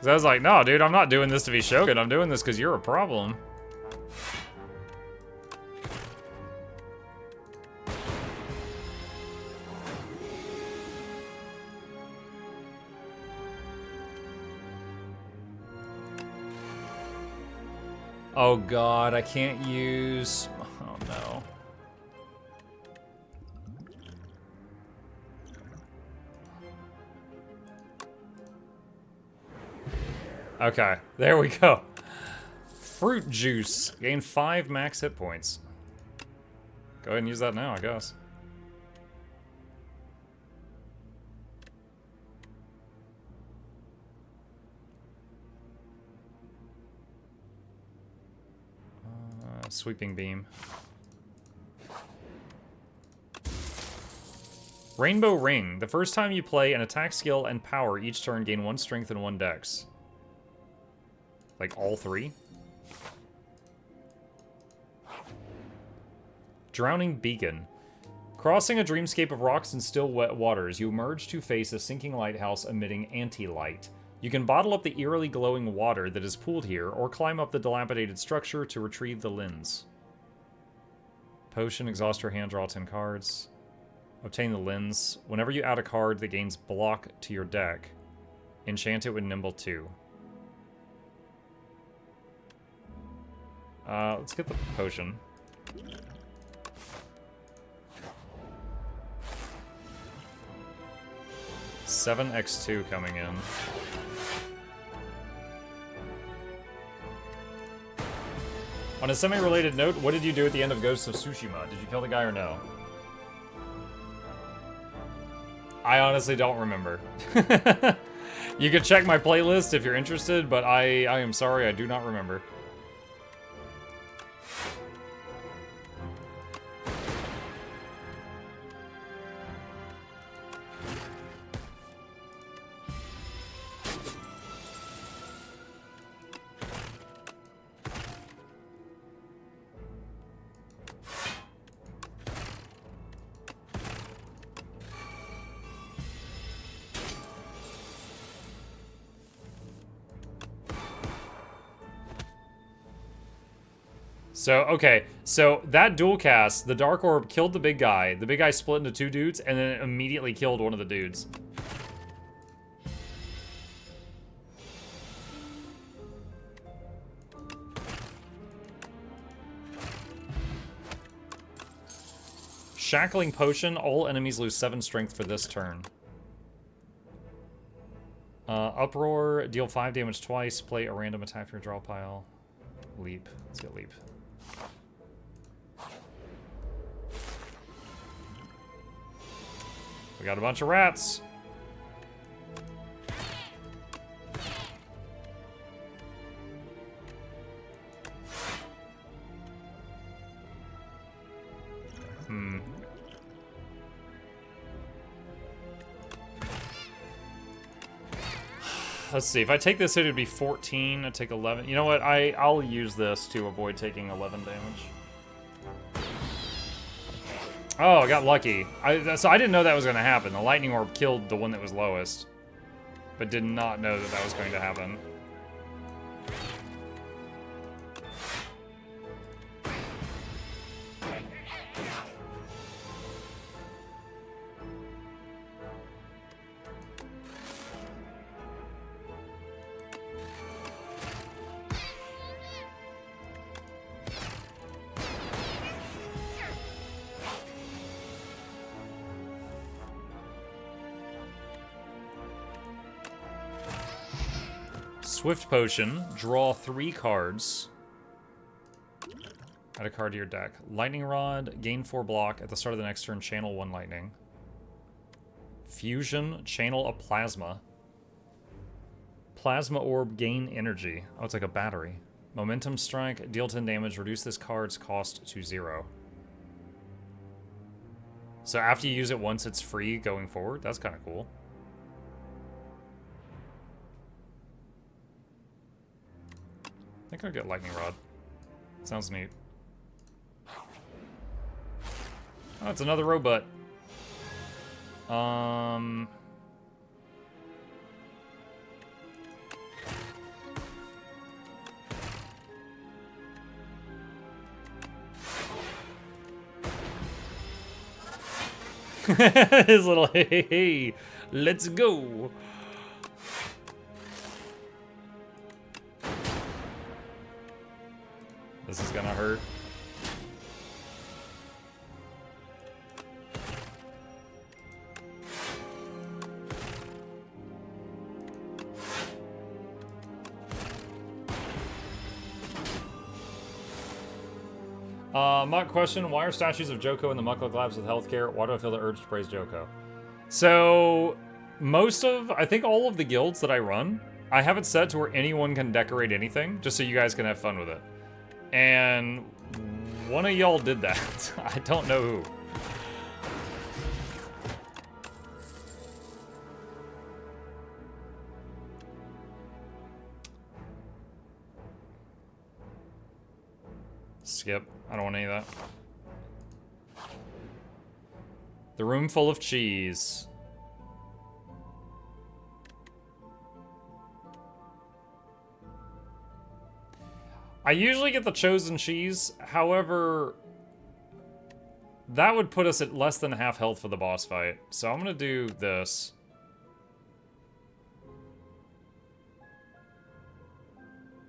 'Cause I was like, no, dude, I'm not doing this to be Shogun. I'm doing this because you're a problem. Oh god, I can't use... Oh no. Okay, there we go. Fruit juice. Gain 5 max hit points. Go ahead and use that now, I guess. Sweeping beam. Rainbow Ring. The first time you play an attack skill and power each turn gain 1 strength and 1 dex. Like all 3? Drowning Beacon. Crossing a dreamscape of rocks and still wet waters, you emerge to face a sinking lighthouse emitting anti-light. You can bottle up the eerily glowing water that is pooled here, or climb up the dilapidated structure to retrieve the lens. Potion, exhaust your hand, draw 10 cards. Obtain the lens. Whenever you add a card that gains block to your deck, enchant it with Nimble 2. Let's get the potion. $7x2 coming in. On a semi-related note, what did you do at the end of Ghosts of Tsushima? Did you kill the guy or no? I honestly don't remember. You can check my playlist if you're interested, but I am sorry, I do not remember. So, okay, so that dual cast, the Dark Orb killed the big guy split into 2 dudes, and then immediately killed one of the dudes. Shackling Potion, all enemies lose 7 strength for this turn. Uproar, deal 5 damage twice, play a random attack from your draw pile. Leap, let's get Leap. We got a bunch of rats. Let's see, if I take this hit, it'd be 14. I take 11. You know what? I'll use this to avoid taking 11 damage. Oh, I got lucky. So I didn't know that was going to happen. The lightning orb killed the one that was lowest, but did not know that that was going to happen. Swift Potion, draw 3 cards. Add a card to your deck. Lightning Rod, gain 4 block. At the start of the next turn, channel 1 lightning. Fusion, channel a plasma. Plasma Orb, gain energy. Oh, it's like a battery. Momentum Strike, deal 10 damage, reduce this card's cost to 0. So after you use it once, it's free going forward? That's kind of cool. I think I'll get Lightning Rod. Sounds neat. Oh, it's another robot. His little hey, let's go. This is gonna hurt. Muck question, why are statues of Joko in the Mukluk labs with healthcare? Why do I feel the urge to praise Joko? So, I think all of the guilds that I run, I have it set to where anyone can decorate anything, just so you guys can have fun with it. And one of y'all did that. I don't know who. Skip. I don't want any of that. The room full of cheese. I usually get the chosen cheese, however, that would put us at less than half health for the boss fight. So I'm gonna do this.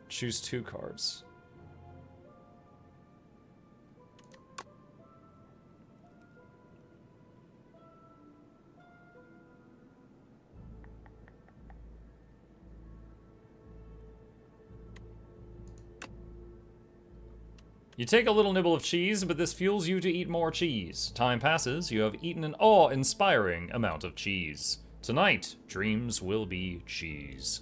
Choose 2 cards. You take a little nibble of cheese, but this fuels you to eat more cheese. Time passes, you have eaten an awe-inspiring amount of cheese. Tonight, dreams will be cheese.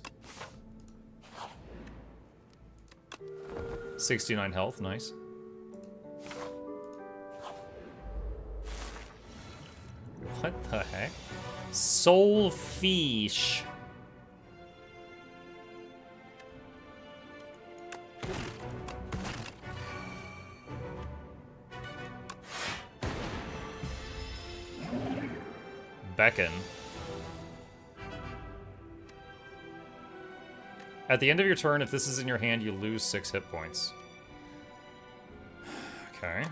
69 health, nice. What the heck? Soulfish. Beckon. At the end of your turn, if this is in your hand, you lose 6 hit points. Okay.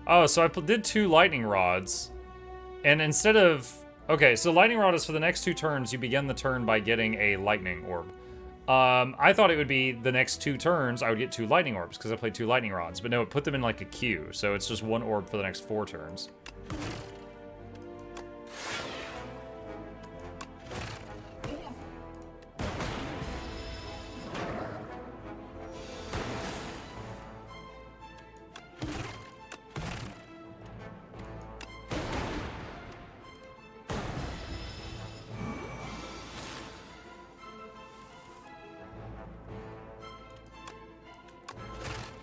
Oh, so I did 2 lightning rods, and instead of... Okay, so lightning rod is for the next 2 turns, you begin the turn by getting a lightning orb. I thought it would be the next 2 turns, I would get 2 lightning orbs, because I played 2 lightning rods, but no, it put them in like a queue, so it's just 1 orb for the next 4 turns.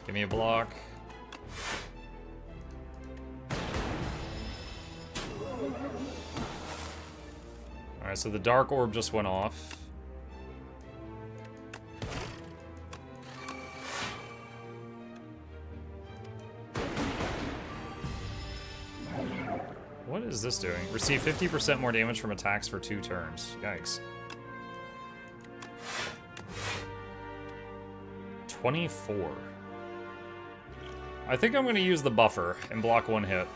Give me a block. Alright, so the dark orb just went off. What is this doing? Receive 50% more damage from attacks for 2 turns. Yikes. 24. I think I'm going to use the buffer and block 1 hit.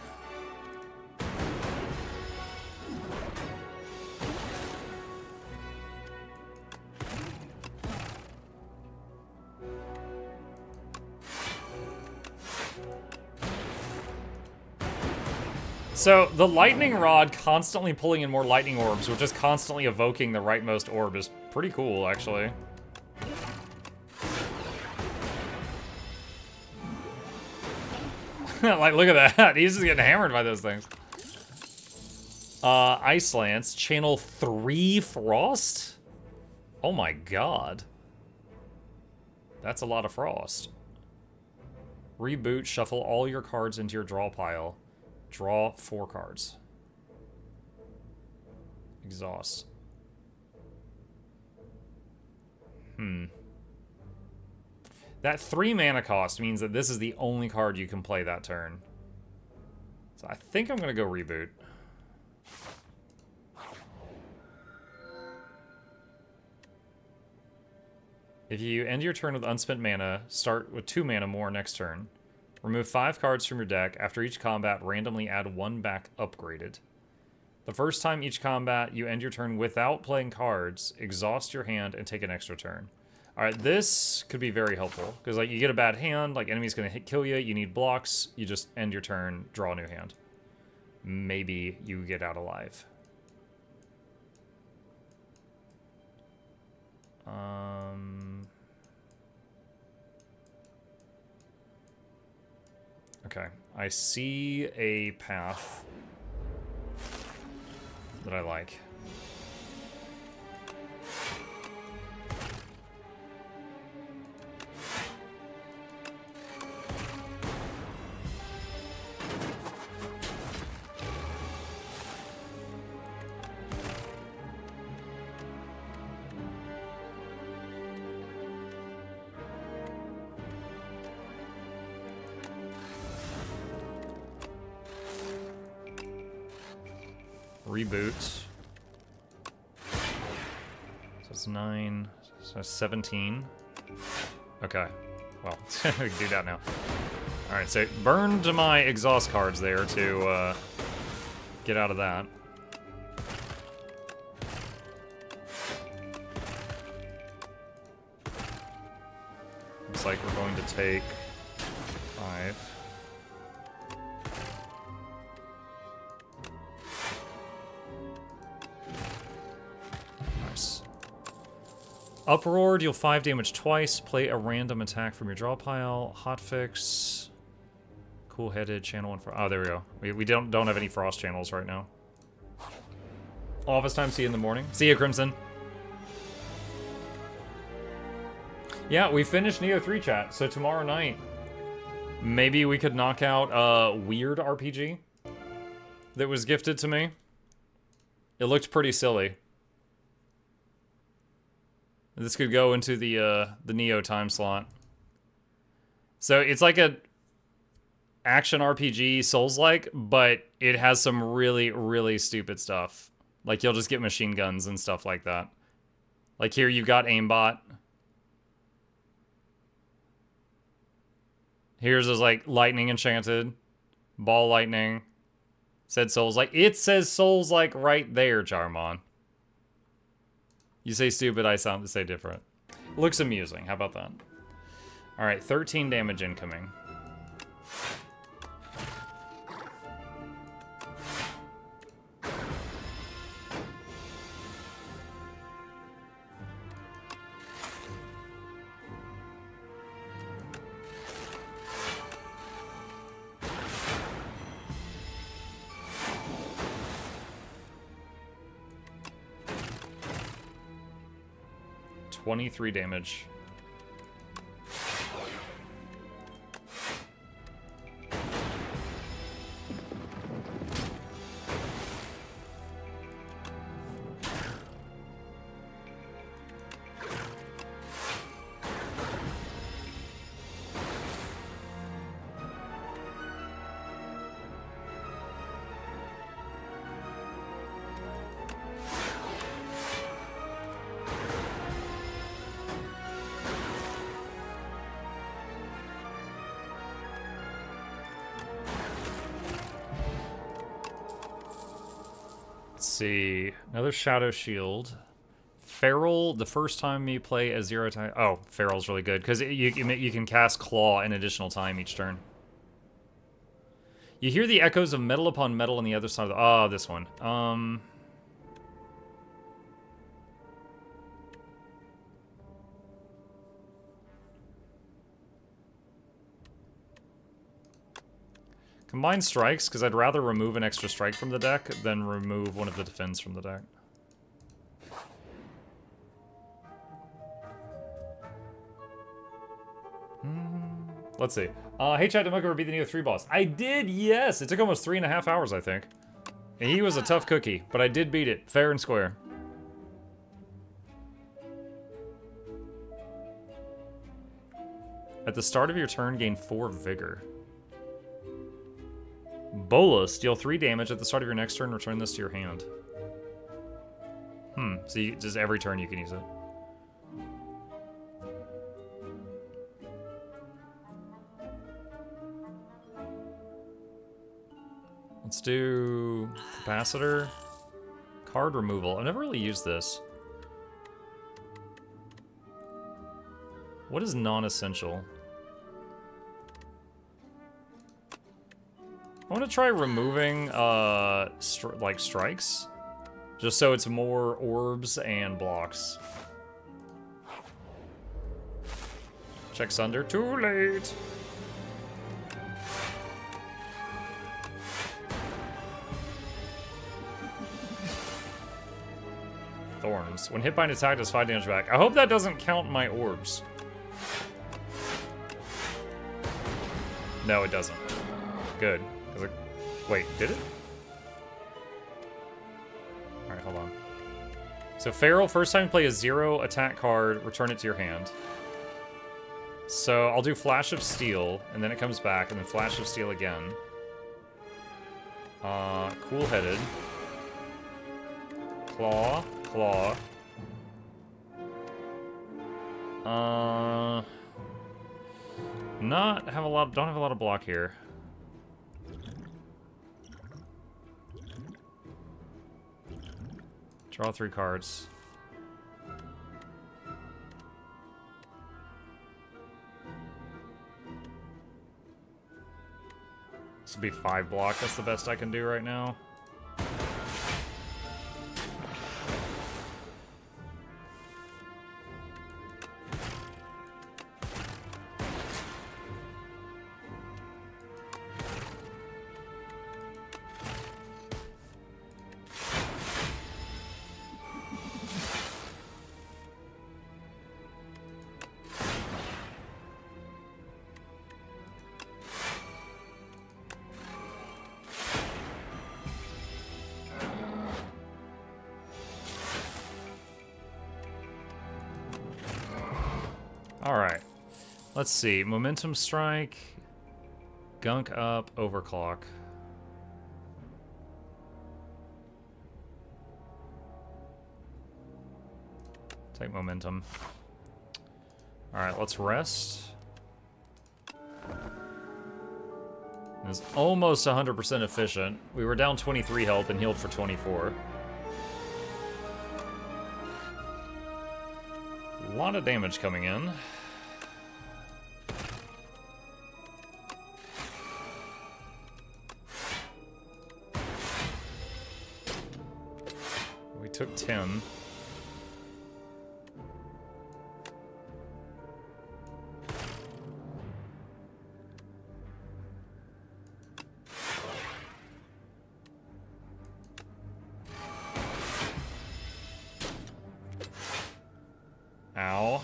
So, the lightning rod constantly pulling in more lightning orbs, which is constantly evoking the rightmost orb, is pretty cool, actually. Like, look at that. He's just getting hammered by those things. Ice Lance. Channel 3 Frost? Oh my god. That's a lot of frost. Reboot. Shuffle all your cards into your draw pile. Draw 4 cards. Exhaust. That 3 mana cost means that this is the only card you can play that turn. So I think I'm going to go reboot. If you end your turn with unspent mana, start with 2 mana more next turn. Remove 5 cards from your deck. After each combat, randomly add 1 back upgraded. The first time each combat, you end your turn without playing cards, exhaust your hand, and take an extra turn. Alright, this could be very helpful. Because like you get a bad hand, like enemy's going to kill you, you need blocks, you just end your turn, draw a new hand. Maybe you get out alive. Okay, I see a path that I like. Reboot. So it's 9, so 17. Okay. Well, we can do that now. Alright, so burned my exhaust cards there to get out of that. Looks like we're going to take 5. Uproar, deal 5 damage twice. Play a random attack from your draw pile. Hotfix. Cool-headed, channel 1 for... Oh, there we go. We don't have any frost channels right now. Office time, see you in the morning. See you, Crimson. Yeah, we finished Neo 3 chat, so tomorrow night, maybe we could knock out a weird RPG that was gifted to me. It looked pretty silly. This could go into the Neo time slot. So it's like a action RPG Souls-like, but it has some really, really stupid stuff. Like you'll just get machine guns and stuff like that. Like here you've got aimbot. Here's is like lightning enchanted. Ball lightning. Said Souls-like. It says Souls-like right there, Charmon. You say stupid, I say different. Looks amusing. How about that? Alright, 13 damage incoming. $23 damage. See, another Shadow Shield. Feral, the first time you play a 0 time... Oh, Feral's really good, because you can cast Claw an additional time each turn. You hear the echoes of metal upon metal on the other side of the... Oh, this one. Combine strikes, because I'd rather remove an extra strike from the deck than remove one of the defense from the deck. Let's see. Hey, chat, did Mukluk beat the Neo 3 boss? I did, yes! It took almost 3.5 hours, I think. And he was a tough cookie, but I did beat it, fair and square. At the start of your turn, gain 4 vigor. Bolus. Deal 3 damage at the start of your next turn. Return this to your hand. So just every turn you can use it. Let's do capacitor. Card removal. I've never really used this. What is non-essential? I want to try removing, like, strikes. Just so it's more orbs and blocks. Check Sunder. Too late! Thorns. When hit by an attack, does 5 damage back. I hope that doesn't count my orbs. No, it doesn't. Good. Wait, did it? Alright, hold on. So Feral, first time you play a 0 attack card, return it to your hand. So I'll do Flash of Steel, and then it comes back, and then Flash of Steel again. Cool-headed. Claw. Claw. Don't have a lot of block here. Draw 3 cards. This will be 5 block. That's the best I can do right now. Alright. Let's see. Momentum Strike. Gunk up. Overclock. Take momentum. Alright, let's rest. It's almost 100% efficient. We were down 23 health and healed for 24. A lot of damage coming in. We took 10. Ow.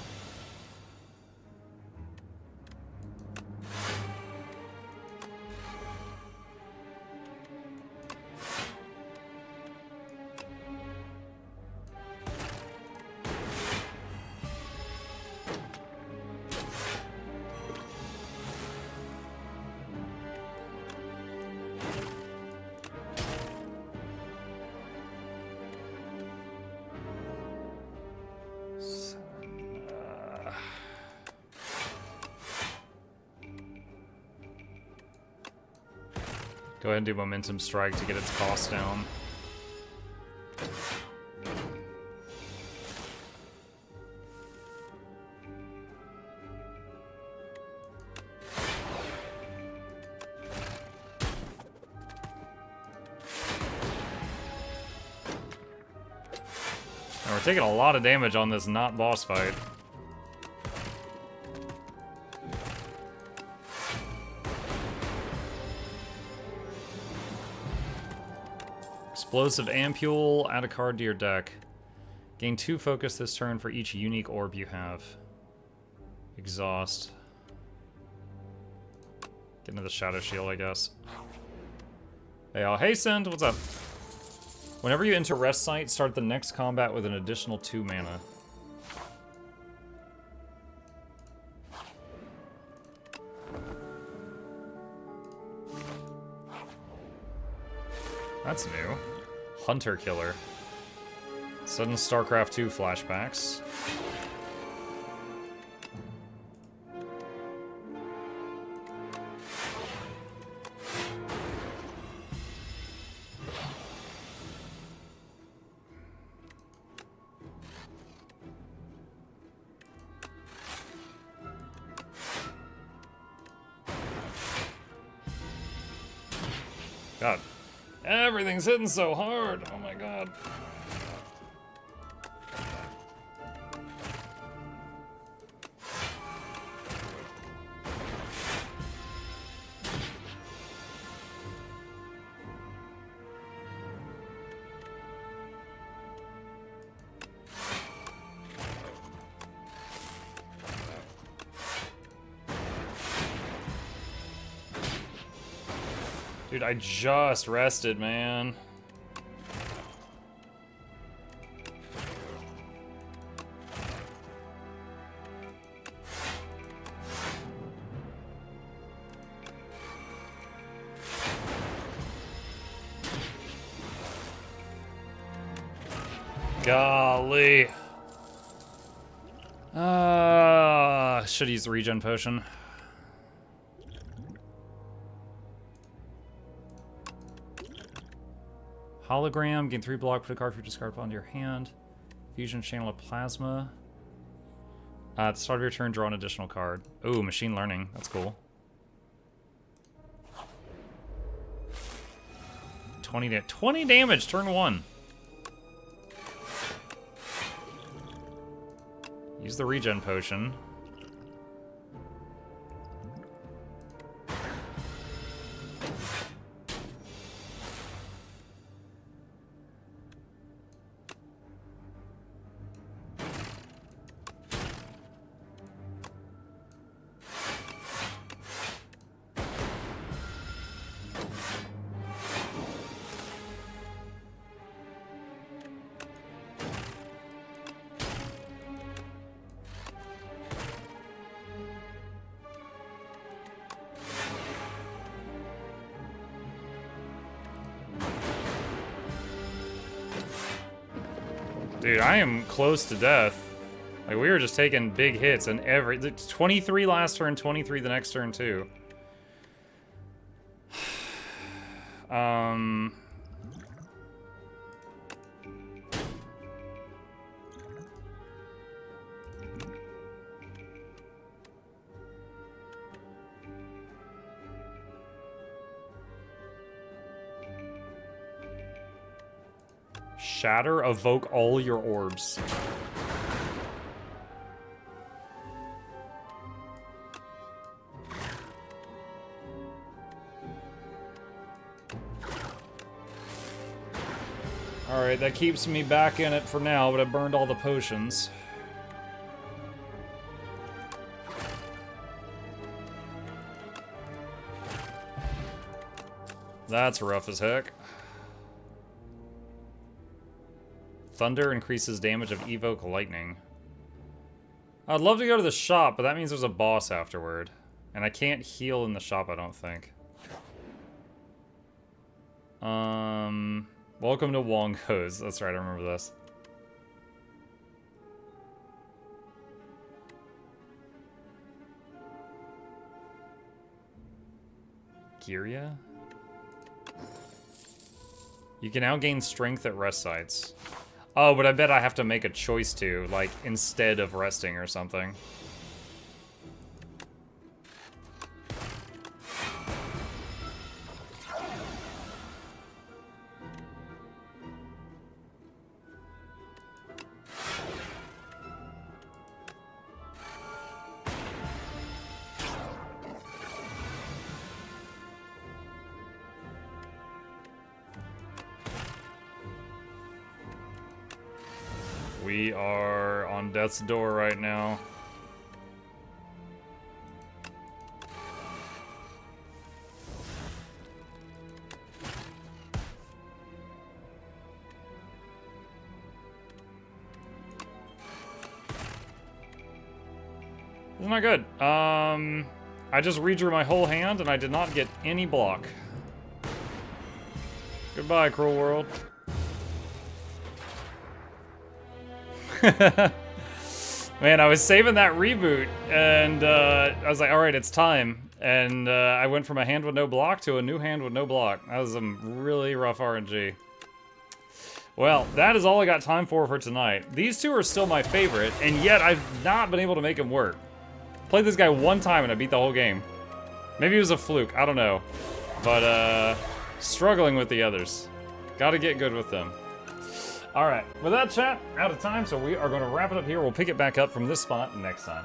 Go ahead and do Momentum Strike to get its cost down. Now we're taking a lot of damage on this not boss fight. Explosive Ampule, add a card to your deck. Gain 2 focus this turn for each unique orb you have. Exhaust. Get into the Shadow Shield, I guess. Hey, all. Hey, Send, what's up? Whenever you enter Rest Site, start the next combat with an additional 2 mana. That's new. Hunter Killer. Sudden StarCraft 2 flashbacks. God. Everything's hitting so hard. Oh my god. Dude, I just rested, man. Golly. Should use the regen potion. Hologram, gain 3 block, put a card for discard onto your hand. Fusion channel of plasma. At the start of your turn, draw an additional card. Ooh, machine learning. That's cool. 20 damage, turn 1. Use the regen potion. Dude, I am close to death. Like, we were just taking big hits, and 23 last turn, 23 the next turn, too. Shatter, evoke all your orbs. Alright, that keeps me back in it for now, but I burned all the potions. That's rough as heck. Thunder increases damage of evoke lightning. I'd love to go to the shop, but that means there's a boss afterward. And I can't heal in the shop, I don't think. Welcome to Wongo's. That's right, I remember this. Giria? You can now gain strength at rest sites. Oh, but I bet I have to make a choice to, like, instead of resting or something. We are on death's door right now. This is not good. I just redrew my whole hand and I did not get any block. Goodbye, cruel world. Man, I was saving that reboot, and I was like, all right, it's time. And I went from a hand with no block to a new hand with no block. That was some really rough RNG. Well, that is all I got time for tonight. These two are still my favorite, and yet I've not been able to make them work. Played this guy one time and I beat the whole game. Maybe it was a fluke, I don't know. But, struggling with the others. Gotta get good with them. Alright, with that, chat, out of time, so we are going to wrap it up here. We'll pick it back up from this spot next time.